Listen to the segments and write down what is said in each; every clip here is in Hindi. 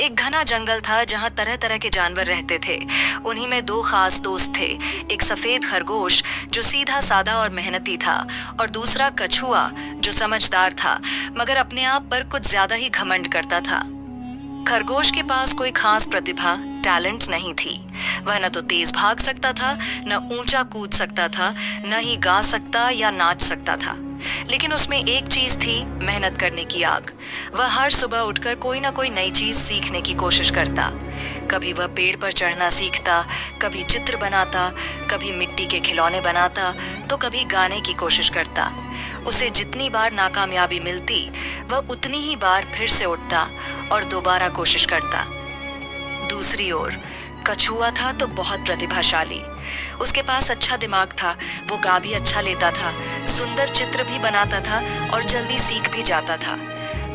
एक घना जंगल था जहाँ तरह तरह के जानवर रहते थे। उन्हीं में दो खास दोस्त थे, एक सफेद खरगोश जो सीधा साधा और मेहनती था, और दूसरा कछुआ जो समझदार था मगर अपने आप पर कुछ ज्यादा ही घमंड करता था। खरगोश के पास कोई खास प्रतिभा, टैलेंट नहीं थी। वह न तो तेज भाग सकता था, न ऊंचा कूद सकता था, न ही गा सकता या नाच सकता था। लेकिन उसमें एक चीज थी, मेहनत करने की आग। वह हर सुबह उठकर कोई ना कोई नई चीज सीखने की कोशिश करता। कभी वह पेड़ पर चढ़ना सीखता, कभी चित्र बनाता, कभी मिट्टी के खिलौने बनाता, तो कभी गाने की कोशिश करता। उसे जितनी बार नाकामयाबी मिलती, वह उतनी ही बार फिर से उठता और दोबारा कोशिश करता। दूसरी ओर कछुआ था तो बहुत प्रतिभाशाली। उसके पास अच्छा दिमाग था, वो गा भी अच्छा लेता था, सुंदर चित्र भी बनाता था और जल्दी सीख भी जाता था।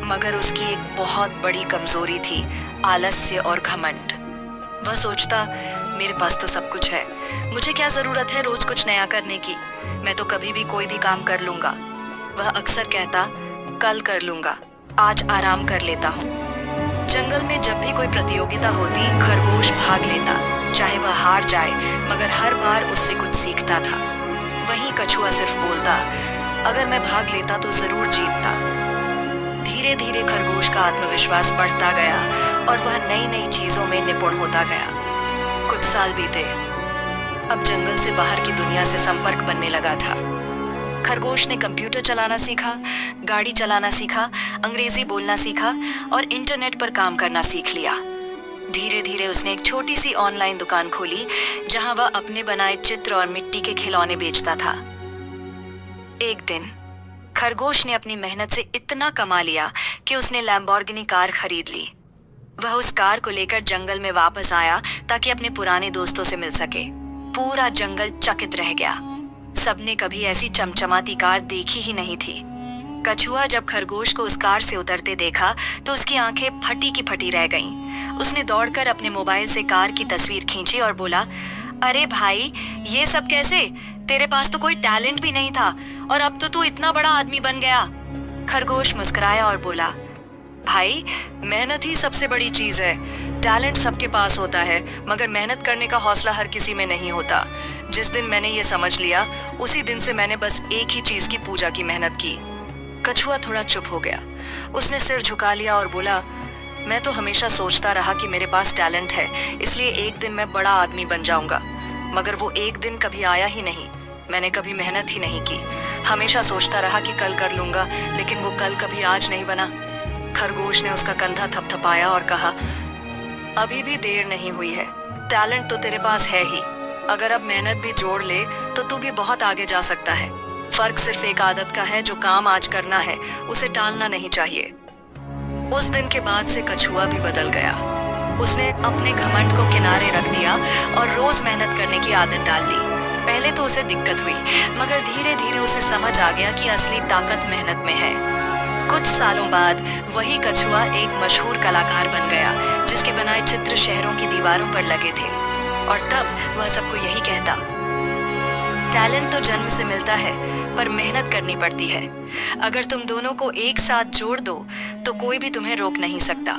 मगर उसकी एक बहुत बड़ी कमजोरी थी, आलस्य और घमंड। वह सोचता, मेरे पास तो सब कुछ है, मुझे क्या जरूरत है रोज कुछ नया करने की, मैं तो कभी भी कोई भी काम कर लूंगा। वह अक्सर कहता, कल कर लूंगा, आज आराम कर लेता हूँ। जंगल में जब भी कोई प्रतियोगिता होती, खरगोश भाग लेता, चाहे वह हार जाए, मगर हर बार उससे कुछ सीखता था। वहीं कछुआ सिर्फ बोलता, अगर मैं भाग लेता तो जरूर जीतता। धीरे धीरे खरगोश का आत्मविश्वास बढ़ता गया और वह नई नई चीजों में निपुण होता गया। कुछ साल बीते। अब जंगल से बाहर की दुनिया से संपर्क बनने लगा था। खरगोश ने कंप्यूटर चलाना सीखा, गाड़ी चलाना सीखा, अंग्रेजी बोलना सीखा और इंटरनेट पर काम करना सीख लिया। धीरे धीरे उसने एक छोटी सी ऑनलाइन दुकान खोली जहां वह अपने बनाए चित्र और मिट्टी के खिलौने बेचता था। एक दिन खरगोश ने अपनी मेहनत से इतना कमा लिया कि उसने लैम्बोर्गिनी कार खरीद ली। वह उस कार को लेकर जंगल में वापस आया ताकि अपने पुराने दोस्तों से मिल सके। पूरा जंगल चकित रह गया। सबने कभी ऐसी चमचमाती कार देखी ही नहीं थी। कछुआ जब खरगोश को उस कार से उतरते देखा तो उसकी आंखें फटी की फटी रह गईं। उसने दौड़कर अपने मोबाइल से कार की तस्वीर खींची और बोला, अरे भाई, ये सब कैसे? तेरे पास तो कोई टैलेंट भी नहीं था और अब तो तू इतना बड़ा आदमी बन गया। खरगोश मुस्कुराया और बोला, भाई, मेहनत ही सबसे बड़ी चीज है। टैलेंट सबके पास होता है, मगर मेहनत करने का हौसला हर किसी में नहीं होता। जिस दिन मैंने ये समझ लिया, उसी दिन से मैंने बस एक ही चीज की पूजा की मेहनत की। कछुआ थोड़ा चुप हो गया। उसने सिर झुका लिया और बोला, मैं तो हमेशा सोचता रहा कि मेरे पास टैलेंट है, इसलिए एक दिन मैं बड़ा आदमी बन जाऊंगा। मगर वो एक दिन कभी आया ही नहीं। मैंने कभी मेहनत ही नहीं की। हमेशा सोचता रहा कि कल कर लूंगा, लेकिन वो कल कभी आज नहीं बना। खरगोश ने उसका कंधा थपथपाया और कहा, अभी भी देर नहीं हुई है। टैलेंट तो तेरे पास है ही। अगर अब मेहनत भी जोड़ ले तो तू भी बहुत आगे जा सकता है। फर्क सिर्फ एक आदत का है, जो काम आज करना है उसे टालना नहीं चाहिए। उस दिन के बाद से कछुआ भी बदल गया। उसने अपने घमंड को किनारे रख दिया और रोज मेहनत करने की आदत डाल ली। पहले तो उसे दिक्कत हुई, मगर धीरे धीरे उसे समझ आ गया कि असली ताकत मेहनत में है। कुछ सालों बाद वही कछुआ एक मशहूर कलाकार बन गया, जिसके बनाए चित्र शहरों की दीवारों पर लगे थे। और तब वह सबको यही कहता, टैलेंट तो जन्म से मिलता है, पर मेहनत करनी पड़ती है। अगर तुम दोनों को एक साथ जोड़ दो तो कोई भी तुम्हें रोक नहीं सकता।